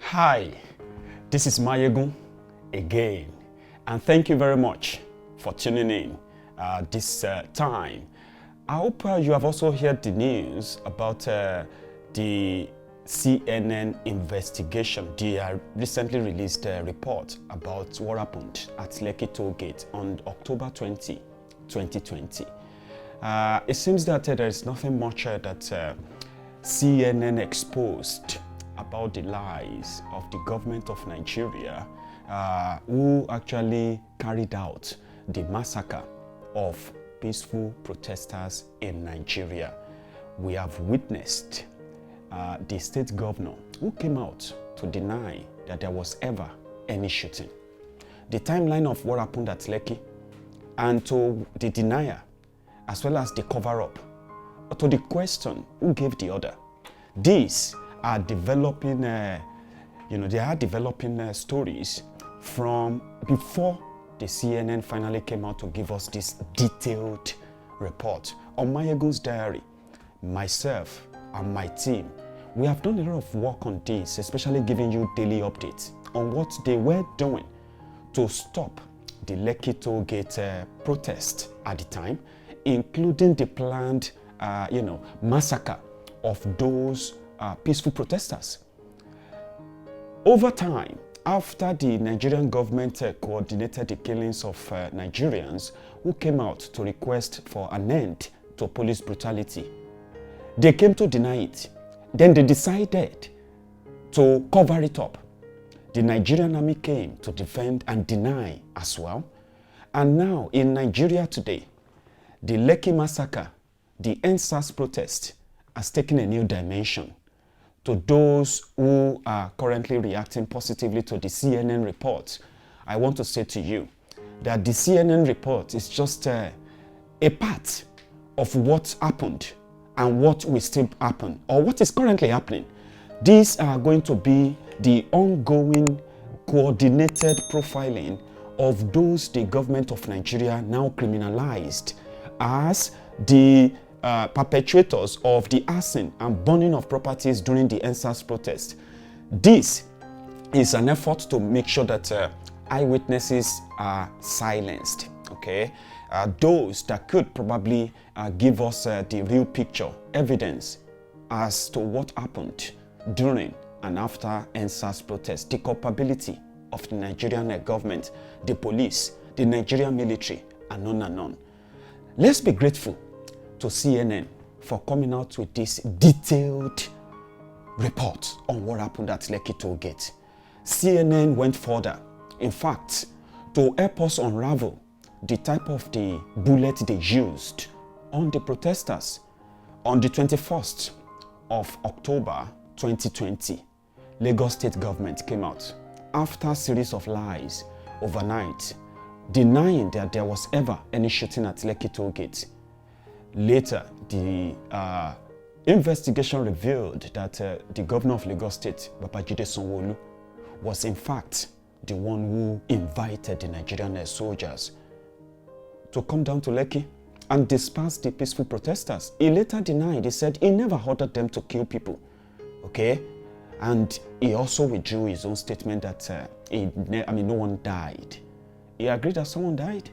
Hi, this is Maiyegun again, and thank you very much for tuning in this time. I hope you have also heard the news about the CNN investigation. The recently released report about what happened at Lekki toll gate on October 20, 2020. It seems that there is nothing much that CNN exposed about the lies of the government of Nigeria who actually carried out the massacre of peaceful protesters in Nigeria. We have witnessed the state governor who came out to deny that there was ever any shooting. The timeline of what happened at Lekki, and to the denier, as well as the cover-up, to the question who gave the order. These are developing, stories from before the CNN finally came out to give us this detailed report. On Maiyegun's diary, myself and my team, we have done a lot of work on this, especially giving you daily updates on what they were doing to stop the Lekki toll gate protest at the time, including the planned, massacre of those peaceful protesters. Over time, after the Nigerian government coordinated the killings of Nigerians who came out to request for an end to police brutality, they came to deny it. Then they decided to cover it up. The Nigerian army came to defend and deny as well. And now in Nigeria today, the Lekki massacre, the NSAS protest, has taken a new dimension. To those who are currently reacting positively to the CNN report, I want to say to you that the CNN report is just a part of what happened and what will still happen, or what is currently happening. These are going to be the ongoing coordinated profiling of those the government of Nigeria now criminalized as the perpetrators of the arson and burning of properties during the NSAS protest. This is an effort to make sure that eyewitnesses are silenced, okay? Those that could probably give us the real picture, evidence as to what happened during and after NSAS protest, the culpability of the Nigerian government, the police, the Nigerian military, and on and on. Let's be grateful to CNN for coming out with this detailed report on what happened at Lekki toll gate. CNN went further, in fact, to help us unravel the type of the bullet they used on the protesters. On the 21st of October 2020, Lagos State Government came out after a series of lies overnight, denying that there was ever any shooting at Lekki toll gate. Later, the investigation revealed that the governor of Lagos State, Babajide Sanwo-Olu, was in fact the one who invited the Nigerian soldiers to come down to Lekki and disperse the peaceful protesters. He later denied. He said he never ordered them to kill people, okay? And he also withdrew his own statement that no one died. He agreed that someone died.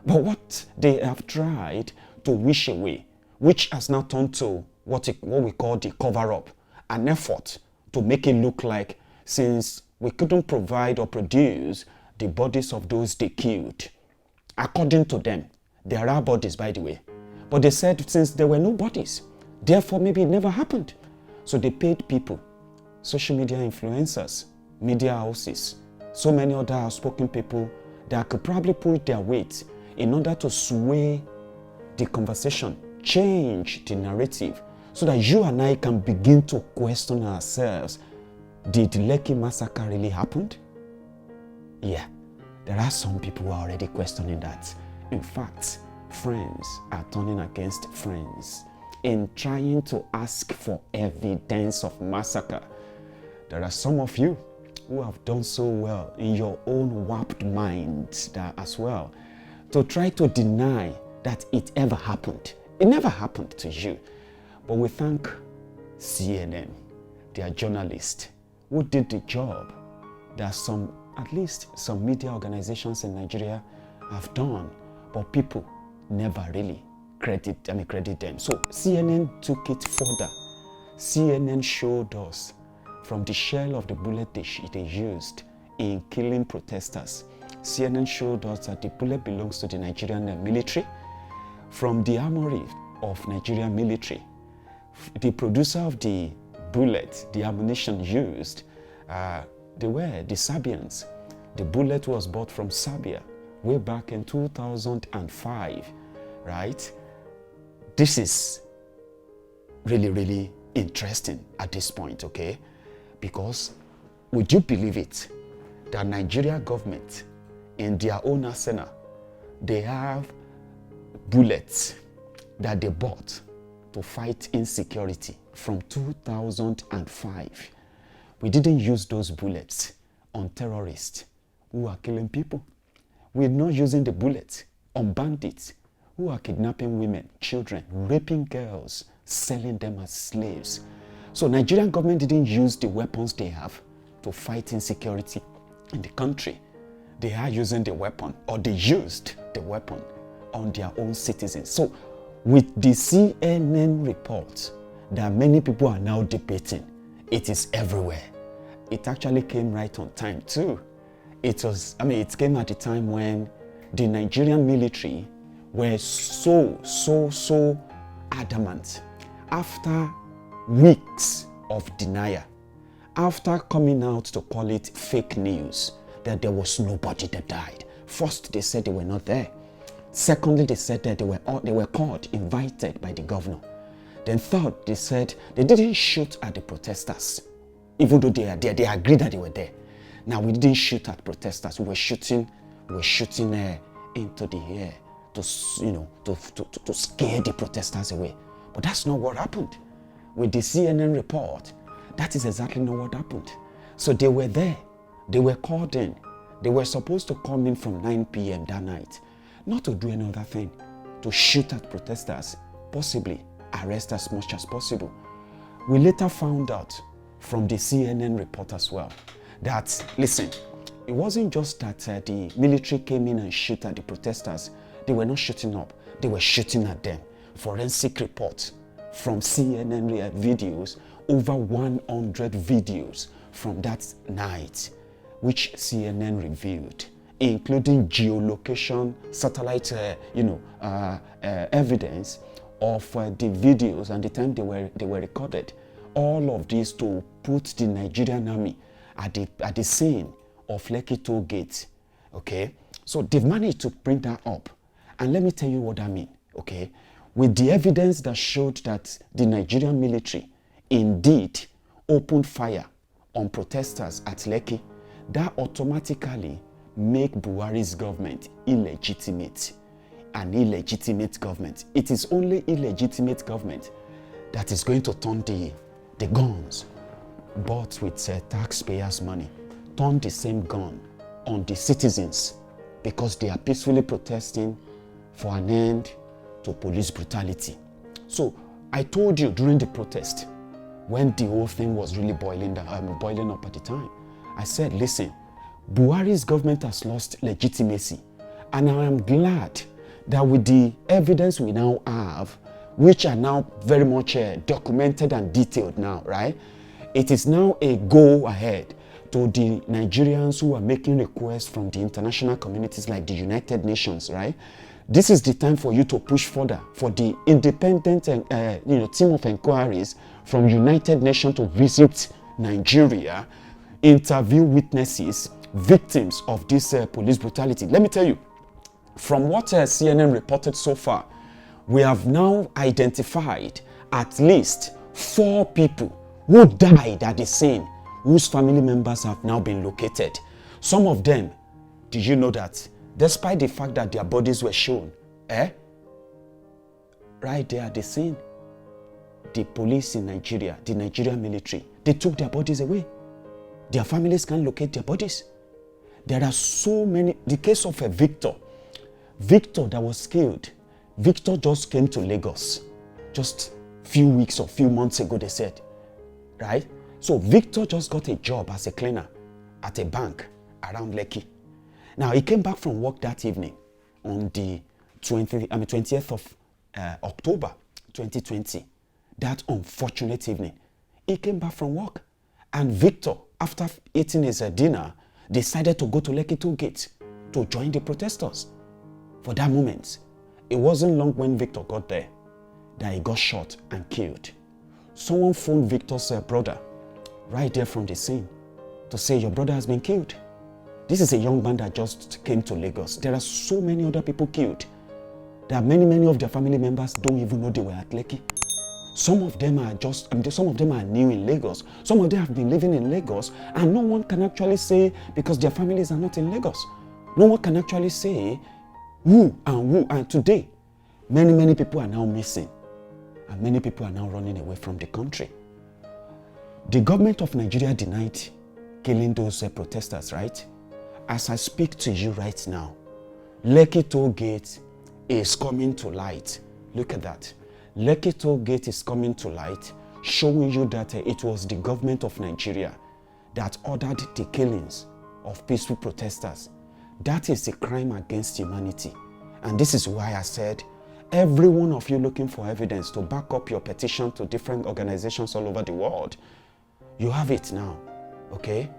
But what they have tried to wish away, which has now turned to what we call the cover-up, an effort to make it look like since we couldn't provide or produce the bodies of those they killed. According to them, there are bodies, by the way, but they said since there were no bodies, therefore maybe it never happened. So they paid people, social media influencers, media houses, so many other outspoken people that could probably pull their weight in order to sway the conversation, change the narrative, so that you and I can begin to question ourselves. Did the Lekki massacre really happen? Yeah, there are some people who are already questioning that. In fact, friends are turning against friends in trying to ask for evidence of massacre. There are some of you who have done so well in your own warped minds as well to try to deny that it ever happened. It never happened to you. But we thank CNN, their journalists, who did the job that at least some media organizations in Nigeria have done, but people never really credit them. So CNN took it further. CNN showed us from the shell of the bullet they used in killing protesters. CNN showed us that the bullet belongs to the Nigerian military. From the armory of Nigerian military, the producer of the bullet, the ammunition used, they were the Serbians. The bullet was bought from Serbia way back in 2005, right? This is really, really interesting at this point, okay? Because would you believe it, that Nigerian government, in their own arsenal, they have bullets that they bought to fight insecurity from 2005. We didn't use those bullets on terrorists who are killing people. We're not using the bullets on bandits who are kidnapping women, children, raping girls, selling them as slaves. So Nigerian government didn't use the weapons they have to fight insecurity in the country. They are using the weapon, or they used the weapon on their own citizens. So with the CNN report that many people are now debating, it is everywhere. It actually came right on time too. It came at a time when the Nigerian military were so adamant. After weeks of denial, after coming out to call it fake news, that there was nobody that died. First, they said they were not there. Secondly, they said that they were called, invited by the governor. Then third, they said they didn't shoot at the protesters, even though they are there. They agreed that they were there. Now, we didn't shoot at protesters. We were shooting into the air to scare the protesters away. But that's not what happened. With the CNN report, that is exactly not what happened. So they were there. They were called in. They were supposed to come in from 9 p.m. that night, not to do another thing, to shoot at protesters, possibly arrest as much as possible. We later found out from the CNN report as well that, listen, it wasn't just that the military came in and shot at the protesters. They were not shooting up. They were shooting at them. Forensic reports from CNN videos, over 100 videos from that night, which CNN reviewed, including geolocation, satellite, evidence of the videos and the time they were recorded. All of this to put the Nigerian army at the scene of Lekki toll gate. Okay, so they've managed to bring that up, and let me tell you what I mean. Okay, with the evidence that showed that the Nigerian military indeed opened fire on protesters at Lekki, that automatically make Buhari's government illegitimate. An illegitimate government. It is only illegitimate government that is going to turn the guns, bought with taxpayers' money, turn the same gun on the citizens because they are peacefully protesting for an end to police brutality. So I told you during the protest, when the whole thing was really boiling up at the time, I said, listen, Buhari's government has lost legitimacy, and I am glad that with the evidence we now have, which are now very much documented and detailed now, right? It is now a go ahead to the Nigerians who are making requests from the international communities like the United Nations, right? This is the time for you to push further for the independent team of inquiries from United Nations to visit Nigeria, interview witnesses, victims of this police brutality. Let me tell you, from what CNN reported so far, we have now identified at least 4 people who died at the scene, whose family members have now been located. Some of them, did you know that, despite the fact that their bodies were shown, right there at the scene, the police in Nigeria, the Nigerian military, they took their bodies away. Their families can't locate their bodies. There are so many. The case of Victor that was killed Victor just came to Lagos just few weeks or few months ago, they said, right? So Victor just got a job as a cleaner at a bank around Lekki. Now, he came back from work that evening on the 20th of October 2020, that unfortunate evening. He came back from work, and Victor, after eating his dinner, decided to go to Lekki toll gate to join the protesters. For that moment, it wasn't long when Victor got there that he got shot and killed. Someone phoned Victor's brother right there from the scene to say, your brother has been killed. This is a young man that just came to Lagos. There are so many other people killed. There are many of their family members don't even know they were at Lekki. Some of them are some of them are new in Lagos. Some of them have been living in Lagos, and no one can actually say, because their families are not in Lagos, no one can actually say who. And today, many people are now missing, and many people are now running away from the country. The government of Nigeria denied killing those protesters, right? As I speak to you right now, Lekki toll gate is coming to light. Look at that. Lekki toll gate is coming to light, showing you that it was the government of Nigeria that ordered the killings of peaceful protesters. That is a crime against humanity. And this is why I said, every one of you looking for evidence to back up your petition to different organizations all over the world, you have it now, okay?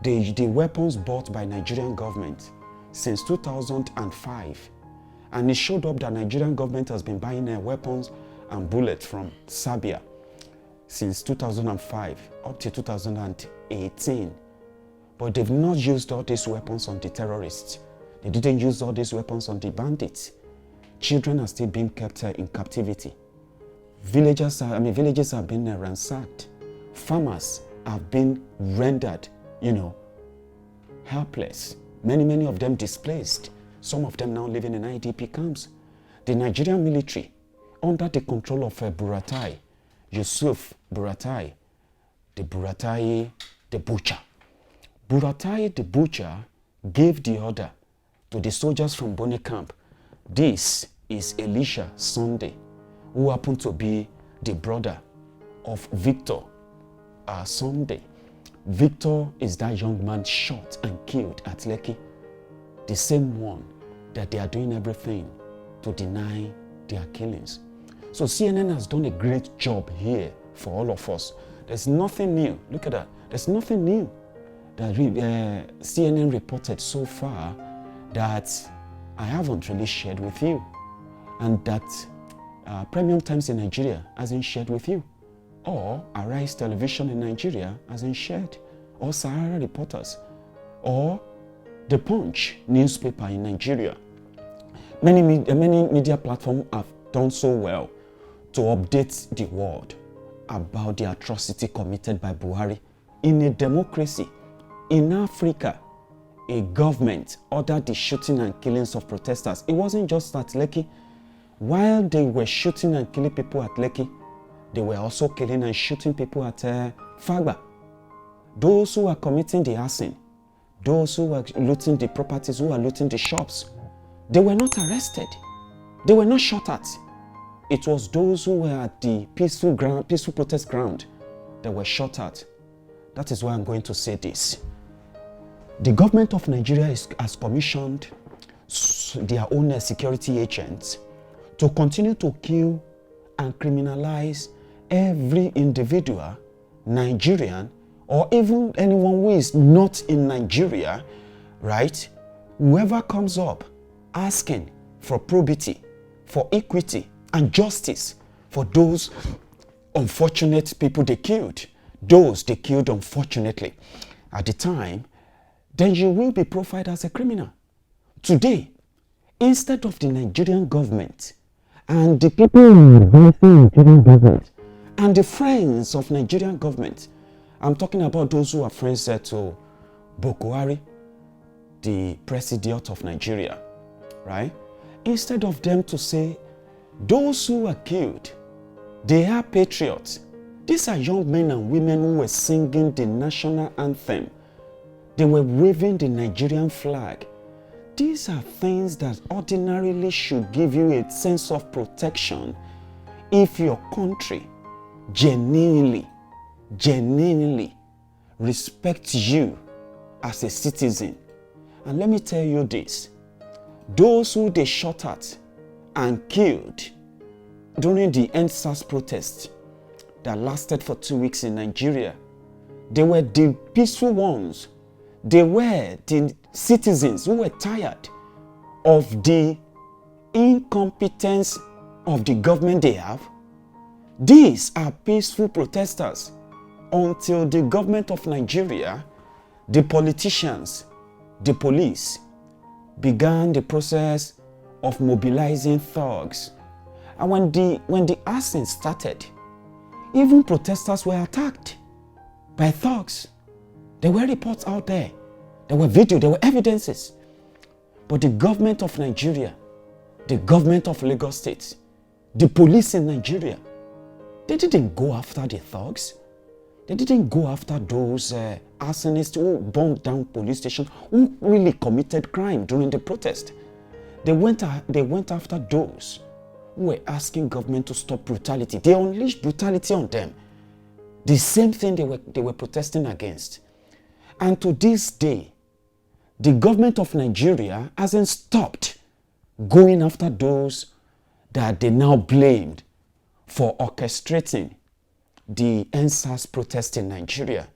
The weapons bought by Nigerian government since 2005, and it showed up that Nigerian government has been buying weapons and bullets from Serbia since 2005 up to 2018. But they've not used all these weapons on the terrorists. They didn't use all these weapons on the bandits. Children are still being kept in captivity. Villages have been ransacked. Farmers have been rendered, helpless. Many of them displaced. Some of them now living in IDP camps. The Nigerian military, under the control of Buratai, Yusuf Buratai, the butcher. Buratai the butcher gave the order to the soldiers from Bone camp. This is Elisha Sunday, who happened to be the brother of Victor Sunday. Victor is that young man shot and killed at Lekki, the same one that they are doing everything to deny their killings. So CNN has done a great job here for all of us. There's nothing new. Look at that. There's nothing new that CNN reported so far that I haven't really shared with you, and that Premium Times in Nigeria hasn't shared with you, or Arise Television in Nigeria hasn't shared, or Sahara Reporters, or The Punch newspaper in Nigeria. Many media platforms have done so well to update the world about the atrocity committed by Buhari. In a democracy, in Africa, a government ordered the shooting and killings of protesters. It wasn't just at Lekki. While they were shooting and killing people at Lekki, they were also killing and shooting people at Fagba. Those who are committing the arson, those who are looting the properties, who are looting the shops, they were not arrested. They were not shot at. It was those who were at the peaceful protest ground that were shot at. That is why I'm going to say this. The government of Nigeria has commissioned their own security agents to continue to kill and criminalize every individual, Nigerian, or even anyone who is not in Nigeria, right? Whoever comes up asking for probity, for equity and justice for those unfortunate people they killed, those they killed unfortunately at the time, then you will be profiled as a criminal. Today, instead of the Nigerian government and the people advancing Nigerian government and the friends of Nigerian government, I'm talking about those who are friends to Buhari, the president of Nigeria, right? Instead of them to say, those who are killed, they are patriots. These are young men and women who were singing the national anthem. They were waving the Nigerian flag. these are things that ordinarily should give you a sense of protection if your country genuinely respects you as a citizen. And let me tell you this, those who they shot at and killed during the EndSARS protest that lasted for 2 weeks in Nigeria, they were the peaceful ones. They were the citizens who were tired of the incompetence of the government they have. These are peaceful protesters until the government of Nigeria, the politicians, the police began the process of mobilizing thugs. And when the arson started, even protesters were attacked by thugs. There were reports out there. There were video, there were evidences. But the government of Nigeria, the government of Lagos State, the police in Nigeria, they didn't go after the thugs. They didn't go after those arsonists who burned down police stations, who really committed crime during the protest. They went after those who were asking government to stop brutality. They unleashed brutality on them. The same thing they were protesting against. And to this day, the government of Nigeria hasn't stopped going after those that they now blamed for orchestrating the EndSARS protest in Nigeria.